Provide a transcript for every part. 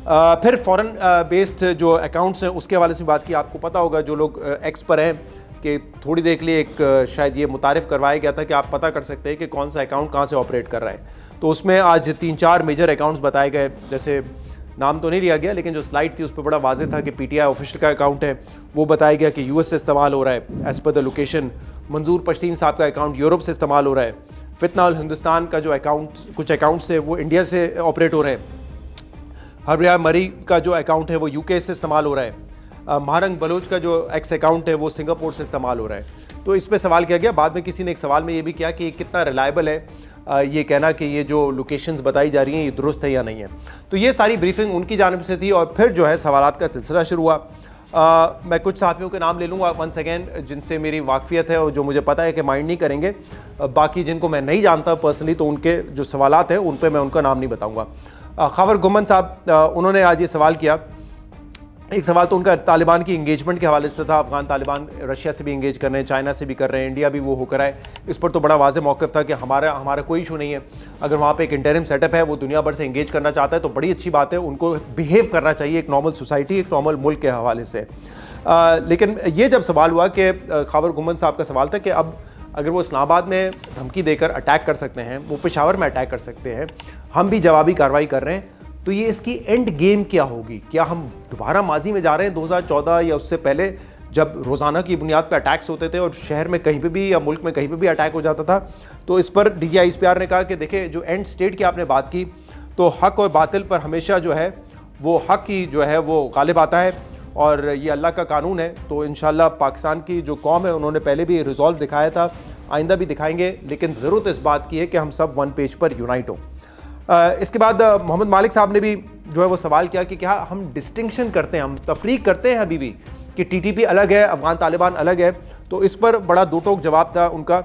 फिर foreign based जो accounts हैं उसके हवाले से बात की। आपको पता होगा जो लोग एक्स पर हैं कि थोड़ी देर के लिए एक शायद ये मुतारिफ करवाया गया था कि आप पता कर सकते हैं कि कौन सा अकाउंट कहाँ से ऑपरेट कर रहा है। तो उसमें आज 3-4 मेजर अकाउंट्स बताए गए, जैसे नाम तो नहीं लिया गया लेकिन जो स्लाइड थी उस पर बड़ा वाज़ेह था कि पीटीआई ऑफिशियल का अकाउंट है, वो बताया गया कि यूएस से इस्तेमाल हो रहा है एज़ पर द लोकेशन। मंजूर पश्तीन साहब का अकाउंट यूरोप से इस्तेमाल हो रहा है। फितना अल हिंदुस्तान का जो अकाउंट, कुछ अकाउंट्स है वो इंडिया से ऑपरेट हो रहे हैं। हरबिया मरी का जो अकाउंट है वो यूके से इस्तेमाल हो रहा है। महारंग बलोच का जो एक्स अकाउंट है वो सिंगापुर से इस्तेमाल हो रहा है। तो इस पर सवाल किया गया। बाद में किसी ने एक सवाल में ये भी किया कि कितना रिलायबल है ये कहना कि ये जो लोकेशंस बताई जा रही हैं ये दुरुस्त है या नहीं है। तो ये सारी ब्रीफिंग उनकी जानिब से थी और फिर जो है सवालात का सिलसिला शुरू हुआ। मैं कुछ सहाफ़ियों के नाम ले लूँगा वंस अगेन जिनसे मेरी वाकफियत है और जो मुझे पता है कि माइंड नहीं करेंगे। बाकी जिनको मैं नहीं जानता पर्सनली तो उनके जो सवालात हैं उन पर मैं उनका नाम नहीं बताऊँगा। खबर गुमन साहब उन्होंने आज ये सवाल किया। एक सवाल तो उनका तालिबान की इंगेजमेंट के हवाले से था। अफगान तालिबान रशिया से भी इंगेज कर रहे हैं, चाइना से भी कर रहे हैं, इंडिया भी वो होकर आए। इस पर तो बड़ा वाज़ेह मौक़िफ़ था कि हमारा कोई इशू नहीं है। अगर वहाँ पे एक इंटरिम सेटअप है, वो दुनिया भर से इंगेज करना चाहता है तो बड़ी अच्छी बात है, उनको बिहेव करना चाहिए एक नॉर्मल सोसाइटी, एक नॉर्मल मुल्क के हवाले से। लेकिन ये जब सवाल हुआ कि खबर गुमन साहब का सवाल था कि अब अगर वो इस्लामाबाद में धमकी देकर अटैक कर सकते हैं, वो पेशावर में अटैक कर सकते हैं, हम भी जवाबी कार्रवाई कर रहे हैं, तो ये इसकी एंड गेम क्या होगी? क्या हम दोबारा माजी में जा रहे हैं 2014 या उससे पहले जब रोज़ाना की बुनियाद पर अटैक्स होते थे और शहर में कहीं पे भी या मुल्क में कहीं पे भी अटैक हो जाता था? तो इस पर DGISPR ने कहा कि देखें, जो एंड स्टेट की आपने बात की तो हक और बातिल पर हमेशा जो है वो हक ही जो है वो गालिब आता है और ये अल्लाह का कानून है। तो इंशाल्लाह पाकिस्तान की जो कौम है उन्होंने पहले भी रिजॉल्व दिखाया था, आइंदा भी दिखाएंगे, लेकिन ज़रूरत इस बात की है कि हम सब वन पेज पर यूनाइट हों। इसके बाद मोहम्मद मालिक साहब ने भी जो है वो सवाल किया कि क्या हम डिस्टिंक्शन करते हैं, हम तफरीक करते हैं अभी भी कि TTP अलग है, अफगान तालिबान अलग है? तो इस पर बड़ा दो टोक जवाब था उनका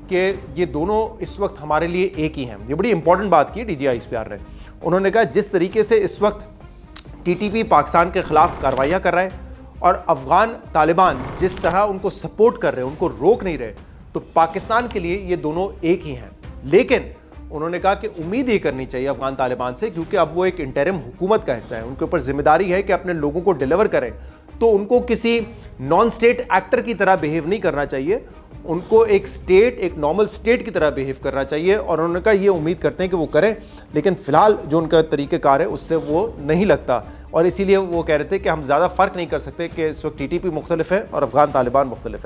कि ये दोनों इस वक्त हमारे लिए एक ही हैं। ये बड़ी इंपॉर्टेंट बात की DGISPR ने। उन्होंने कहा जिस तरीके से इस वक्त TTP पाकिस्तान के ख़िलाफ़ कार्रवाइयाँ कर रहा है और अफगान तालिबान जिस तरह उनको सपोर्ट कर रहे हैं, उनको रोक नहीं रहे, तो पाकिस्तान के लिए ये दोनों एक ही हैं। लेकिन उन्होंने कहा कि उम्मीद ये करनी चाहिए अफगान तालिबान से, क्योंकि अब वो एक इंटरिम हुकूमत का हिस्सा है, उनके ऊपर जिम्मेदारी है कि अपने लोगों को डिलीवर करें, तो उनको किसी नॉन स्टेट एक्टर की तरह बिहेव नहीं करना चाहिए, उनको एक स्टेट, एक नॉर्मल स्टेट की तरह बिहेव करना चाहिए। और उन्होंने कहा ये उम्मीद करते हैं कि वो करें, लेकिन फ़िलहाल जो उनका तरीक़ेकार है उससे वो नहीं लगता और इसीलिए वो कह रहे थे कि हम ज़्यादा फ़र्क नहीं कर सकते कि इस वक्त TTP मुख्तलिफ है और अफगान तालिबान मुख्तलिफ है।